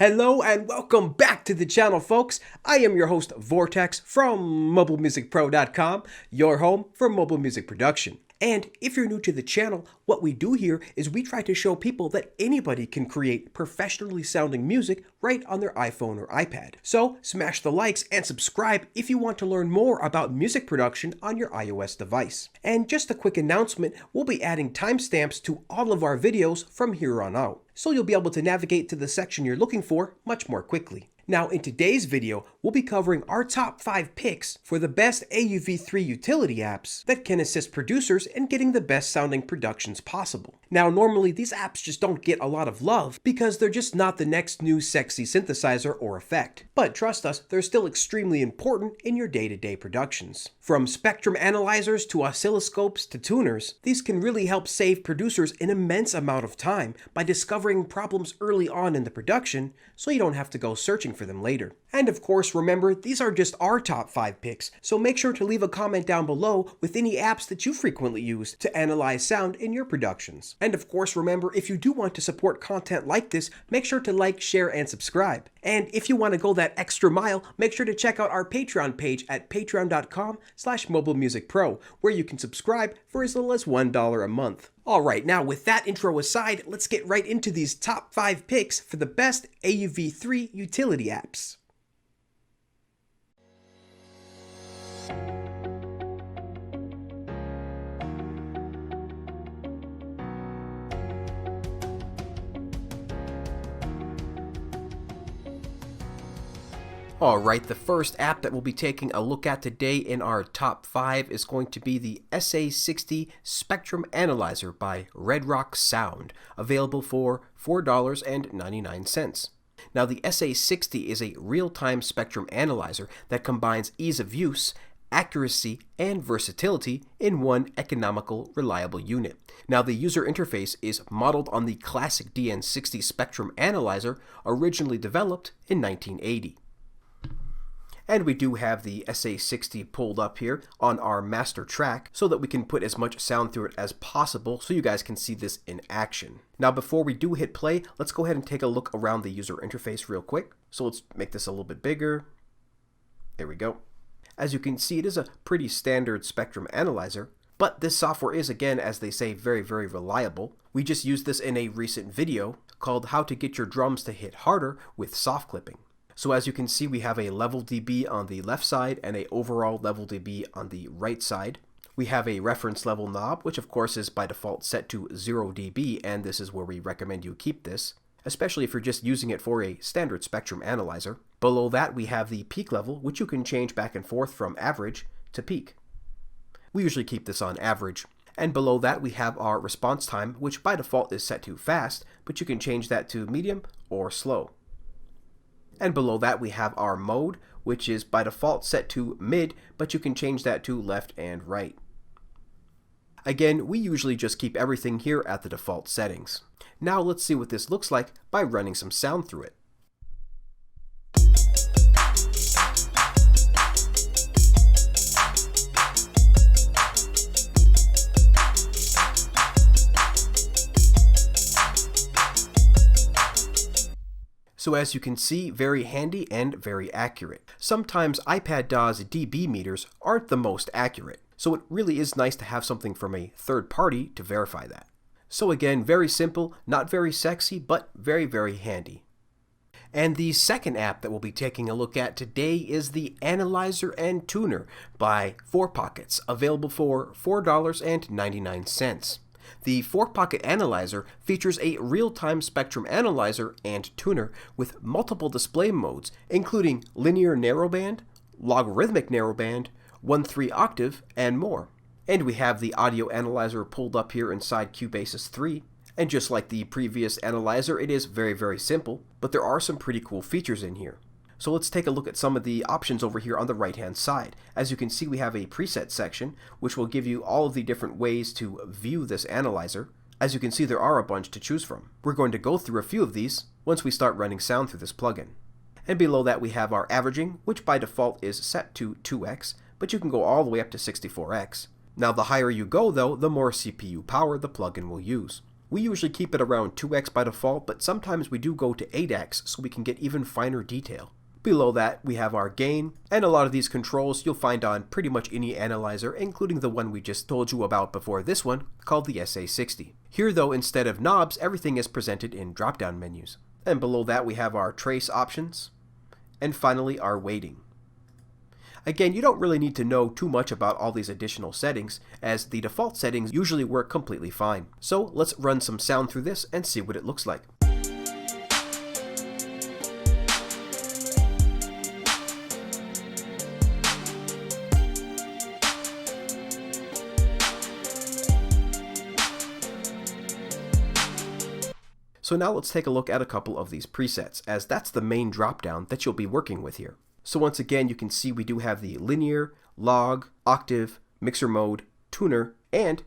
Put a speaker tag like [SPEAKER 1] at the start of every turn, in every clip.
[SPEAKER 1] Hello and welcome back to the channel, folks. I am your host, Vortex from MobileMusicPro.com, your home for mobile music production. And if you're new to the channel, what we do here is we try to show people that anybody can create professionally sounding music right on their iPhone or iPad. So smash the likes and subscribe if you want to learn more about music production on your iOS device. And just a quick announcement, we'll be adding timestamps to all of our videos from here on out, so you'll be able to navigate to the section you're looking for much more quickly. Now, in today's video, we'll be covering our top 5 picks for the best AUv3 utility apps that can assist producers in getting the best sounding productions possible. Now, normally these apps just don't get a lot of love because they're just not the next new sexy synthesizer or effect. But trust us, they're still extremely important in your day-to-day productions. From spectrum analyzers to oscilloscopes to tuners, these can really help save producers an immense amount of time by discovering problems early on in the production so you don't have to go searching for them later. And of course, remember, these are just our top 5 picks, so make sure to leave a comment down below with any apps that you frequently use to analyze sound in your productions. And of course, remember, if you do want to support content like this, make sure to like, share, and subscribe. And if you want to go that extra mile, make sure to check out our Patreon page at patreon.com/mobilemusicpro, where you can subscribe for as little as $1 a month. Alright, now with that intro aside, let's get right into these top 5 picks for the best AUv3 utility apps. Alright, the first app that we'll be taking a look at today in our top 5 is going to be the SA60 Spectrum Analyzer by Red Rock Sound, available for $4.99. Now, the SA60 is a real-time spectrum analyzer that combines ease of use, accuracy, and versatility in one economical, reliable unit. Now, the user interface is modeled on the classic DN60 Spectrum Analyzer, originally developed in 1980. And we do have the SA60 pulled up here on our master track so that we can put as much sound through it as possible so you guys can see this in action. Now, before we do hit play, let's go ahead and take a look around the user interface real quick. So let's make this a little bit bigger. There we go. As you can see, it is a pretty standard spectrum analyzer, but this software is, again, as they say, very, very reliable. We just used this in a recent video called How to Get Your Drums to Hit Harder with Soft Clipping. So as you can see, we have a level dB on the left side and a overall level dB on the right side. We have a reference level knob, which of course is by default set to 0 dB, and this is where we recommend you keep this, especially if you're just using it for a standard spectrum analyzer. Below that, we have the peak level, which you can change back and forth from average to peak. We usually keep this on average. And below that, we have our response time, which by default is set to fast, but you can change that to medium or slow. And below that, we have our mode, which is by default set to mid, but you can change that to left and right. Again, we usually just keep everything here at the default settings. Now let's see what this looks like by running some sound through it. So as you can see, very handy and very accurate. Sometimes iPad DAW's dB meters aren't the most accurate, so it really is nice to have something from a third party to verify that. So again, very simple, not very sexy, but very, very handy. And the second app that we'll be taking a look at today is the Analyser Tuner by 4Pockets, available for $4.99. The 4Pocket Analyzer features a real-time spectrum analyzer and tuner with multiple display modes, including linear narrowband, logarithmic narrowband, 1/3 octave, and more. And we have the audio analyzer pulled up here inside Cubasis 3. And just like the previous analyzer, it is very, very simple, but there are some pretty cool features in here. So let's take a look at some of the options over here on the right-hand side. As you can see, we have a preset section, which will give you all of the different ways to view this analyzer. As you can see, there are a bunch to choose from. We're going to go through a few of these once we start running sound through this plugin. And below that, we have our averaging, which by default is set to 2x, but you can go all the way up to 64x. Now, the higher you go, though, the more CPU power the plugin will use. We usually keep it around 2x by default, but sometimes we do go to 8x so we can get even finer detail. Below that, we have our gain, and a lot of these controls you'll find on pretty much any analyzer, including the one we just told you about before this one, called the SA60. Here though, instead of knobs, everything is presented in drop-down menus. And below that we have our trace options, and finally our weighting. Again, you don't really need to know too much about all these additional settings, as the default settings usually work completely fine. So let's run some sound through this and see what it looks like. So now let's take a look at a couple of these presets, as that's the main drop-down that you'll be working with here. So once again, you can see we do have the linear, log, octave, mixer mode, tuner, and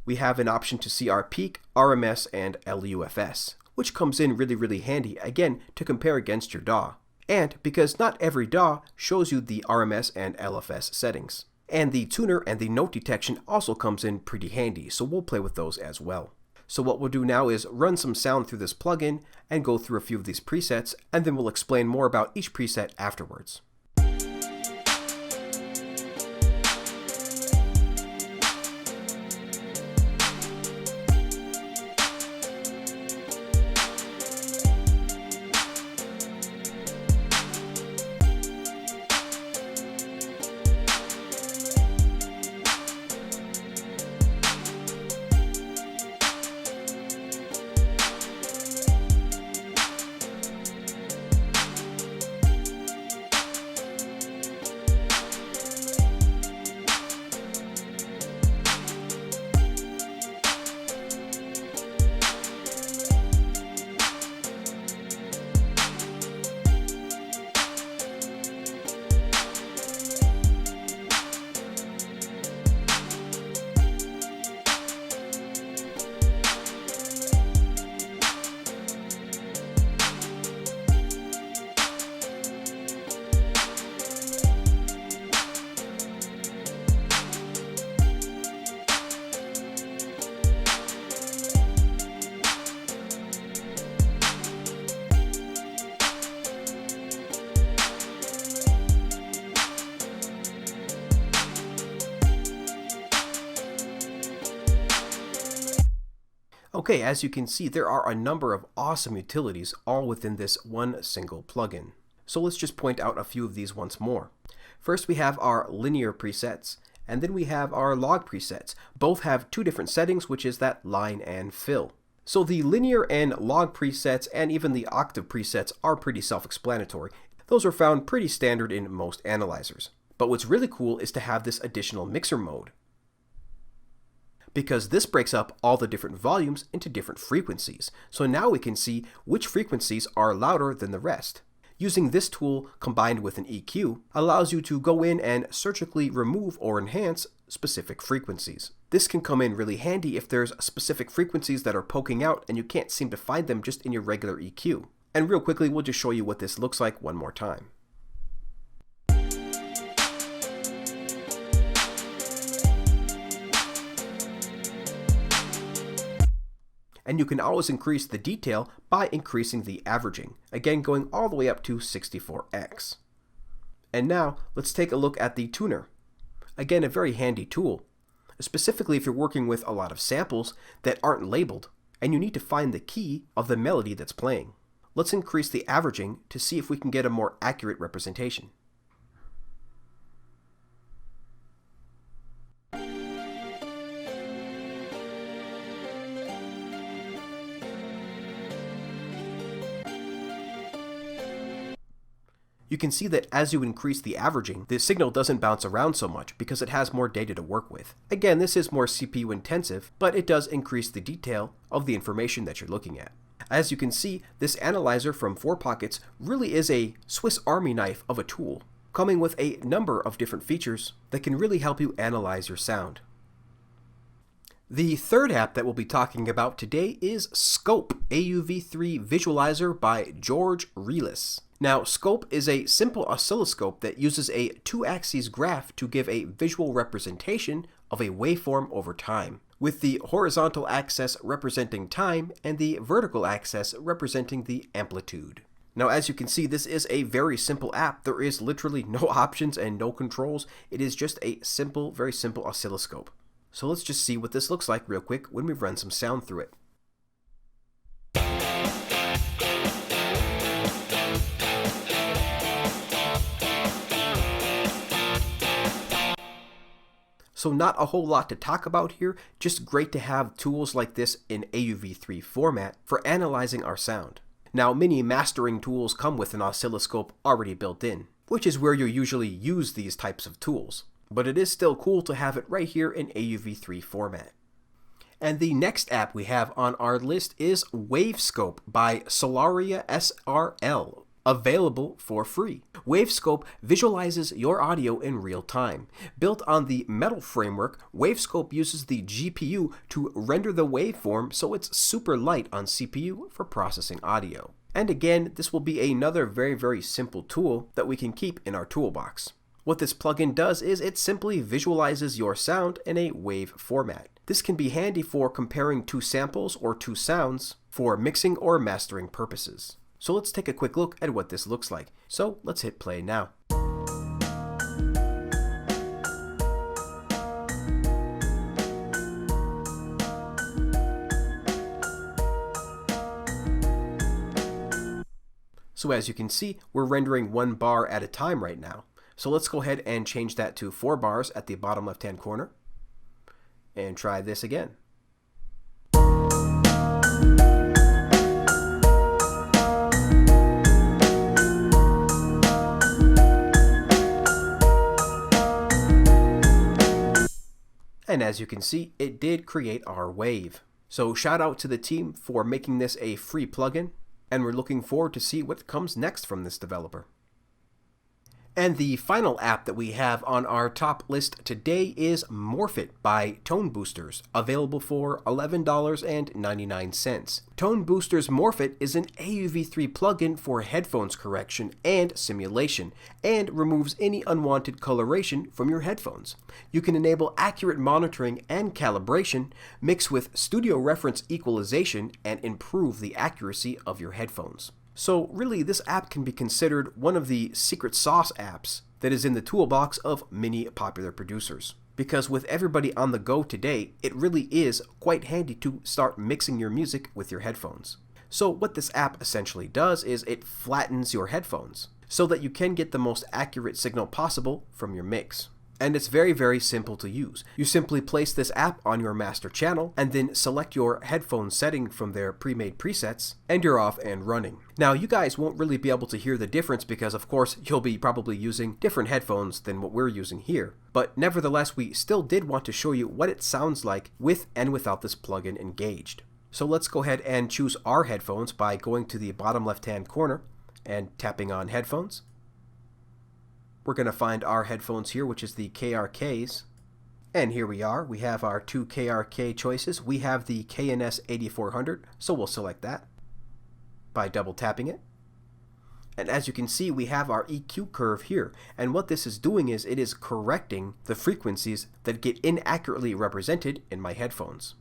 [SPEAKER 1] we have an option to see our peak, RMS, and LUFS, which comes in really handy, again, to compare against your DAW. And because not every DAW shows you the RMS and LFS settings. And the tuner and the note detection also comes in pretty handy, so we'll play with those as well. So what we'll do now is run some sound through this plugin and go through a few of these presets, and then we'll explain more about each preset afterwards. Okay, as you can see, there are a number of awesome utilities all within this one single plugin. So let's just point out a few of these once more. First, we have our linear presets, and then we have our log presets. Both have two different settings, which is that line and fill. So the linear and log presets and even the octave presets are pretty self-explanatory. Those are found pretty standard in most analyzers. But what's really cool is to have this additional mixer mode, because this breaks up all the different volumes into different frequencies. So now we can see which frequencies are louder than the rest. Using this tool combined with an EQ allows you to go in and surgically remove or enhance specific frequencies. This can come in really handy if there's specific frequencies that are poking out and you can't seem to find them just in your regular EQ. And real quickly, we'll just show you what this looks like one more time. And you can always increase the detail by increasing the averaging, again going all the way up to 64x. And now let's take a look at the tuner. Again, a very handy tool, specifically if you're working with a lot of samples that aren't labeled and you need to find the key of the melody that's playing. Let's increase the averaging to see if we can get a more accurate representation. You can see that as you increase the averaging, the signal doesn't bounce around so much because it has more data to work with. Again, this is more CPU intensive, but it does increase the detail of the information that you're looking at. As you can see, this analyzer from 4Pockets really is a Swiss Army knife of a tool, coming with a number of different features that can really help you analyze your sound. The third app that we'll be talking about today is Scope, AUv3 Visualizer by George Relis. Now, Scope is a simple oscilloscope that uses a two-axis graph to give a visual representation of a waveform over time. with the horizontal axis representing time and the vertical axis representing the amplitude. Now, as you can see, this is a very simple app. There is literally no options and no controls. It is just a simple, very simple oscilloscope. So let's just see what this looks like real quick when we run some sound through it. So not a whole lot to talk about here, just great to have tools like this in AUv3 format for analyzing our sound. Now, many mastering tools come with an oscilloscope already built in, which is where you usually use these types of tools. But it is still cool to have it right here in AUv3 format. And the next app we have on our list is WaveScope by Solaria SRL, available for free. WaveScope visualizes your audio in real time. Built on the Metal framework, WaveScope uses the GPU to render the waveform so it's super light on CPU for processing audio. And again, this will be another very simple tool that we can keep in our toolbox. What this plugin does is it simply visualizes your sound in a wave format. This can be handy for comparing two samples or two sounds for mixing or mastering purposes. So let's take a quick look at what this looks like. So let's hit play now. So as you can see, we're rendering 1 bar at a time right now. So let's go ahead and change that to 4 bars at the bottom left-hand corner. And try this again. And as you can see, it did create our wave. So shout out to the team for making this a free plugin, and we're looking forward to see what comes next from this developer. And the final app that we have on our top list today is Morphit by Tone Boosters, available for $11.99. Tone Boosters Morphit is an AUv3 plugin for headphones correction and simulation, and removes any unwanted coloration from your headphones. You can enable accurate monitoring and calibration, mix with studio reference equalization, and improve the accuracy of your headphones. So really, this app can be considered one of the secret sauce apps that is in the toolbox of many popular producers. Because with everybody on the go today, it really is quite handy to start mixing your music with your headphones. So what this app essentially does is it flattens your headphones so that you can get the most accurate signal possible from your mix. And it's very simple to use. You simply place this app on your master channel and then select your headphone setting from their pre-made presets, and you're off and running. Now, you guys won't really be able to hear the difference because, of course, you'll be probably using different headphones than what we're using here. But nevertheless, we still did want to show you what it sounds like with and without this plugin engaged. So let's go ahead and choose our headphones by going to the bottom left-hand corner and tapping on headphones. We're going to find our headphones here, which is the KRKs. And here we are. We have our 2 KRK choices. We have the KNS 8400, so we'll select that by double tapping it. And as you can see, we have our EQ curve here. And what this is doing is it is correcting the frequencies that get inaccurately represented in my headphones.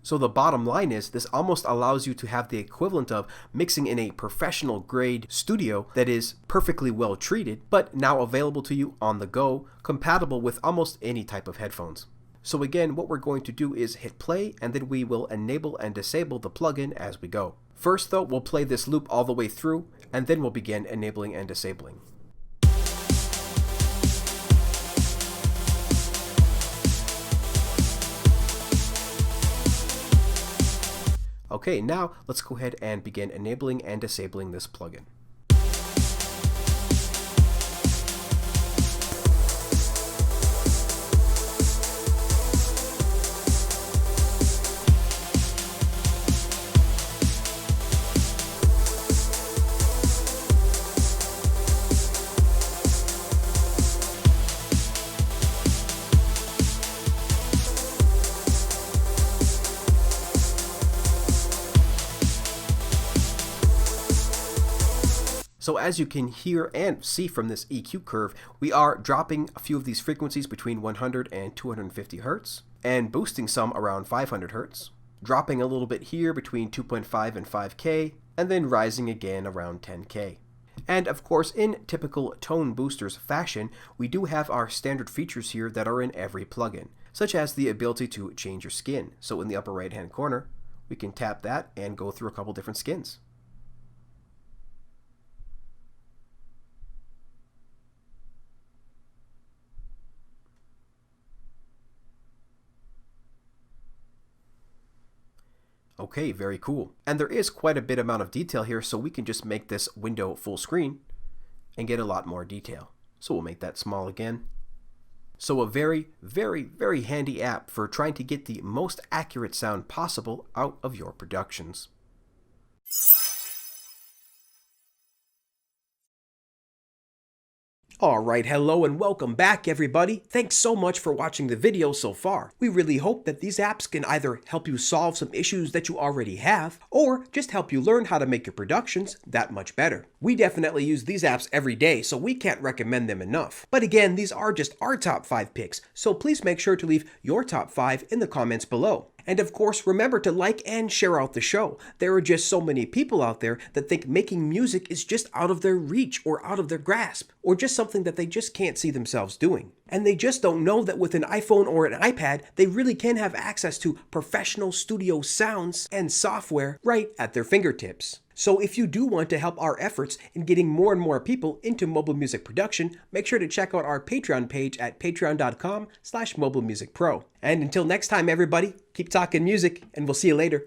[SPEAKER 1] So the bottom line is this almost allows you to have the equivalent of mixing in a professional grade studio that is perfectly well treated, but now available to you on the go, compatible with almost any type of headphones. So again, what we're going to do is hit play, and then we will enable and disable the plugin as we go. First though, we'll play this loop all the way through, and then we'll begin enabling and disabling. Okay, now let's go ahead and begin enabling and disabling this plugin. So as you can hear and see from this EQ curve, we are dropping a few of these frequencies between 100 and 250 Hertz. and boosting some around 500 Hz, dropping a little bit here between 2.5 and 5K, and then rising again around 10K. And of course, in typical tone boosters fashion, we do have our standard features here that are in every plugin, such as the ability to change your skin. So in the upper right hand corner, we can tap that and go through a couple different skins. Okay, very cool. And there is quite a bit amount of detail here, so we can just make this window full screen and get a lot more detail. So we'll make that small again. So a very, very, very handy app for trying to get the most accurate sound possible out of your productions. Alright, hello and welcome back everybody. Thanks so much for watching the video so far. We really hope that these apps can either help you solve some issues that you already have, or just help you learn how to make your productions that much better. We definitely use these apps every day, so we can't recommend them enough. But again, these are just our top 5 picks, so please make sure to leave your top 5 in the comments below. And of course, remember to like and share out the show. There are just so many people out there that think making music is just out of their reach or out of their grasp, or just something that they just can't see themselves doing. And they just don't know that with an iPhone or an iPad, they really can have access to professional studio sounds and software right at their fingertips. So if you do want to help our efforts in getting more and more people into mobile music production, make sure to check out our Patreon page at patreon.com/mobilemusicpro. And until next time, everybody, keep talking music, and we'll see you later.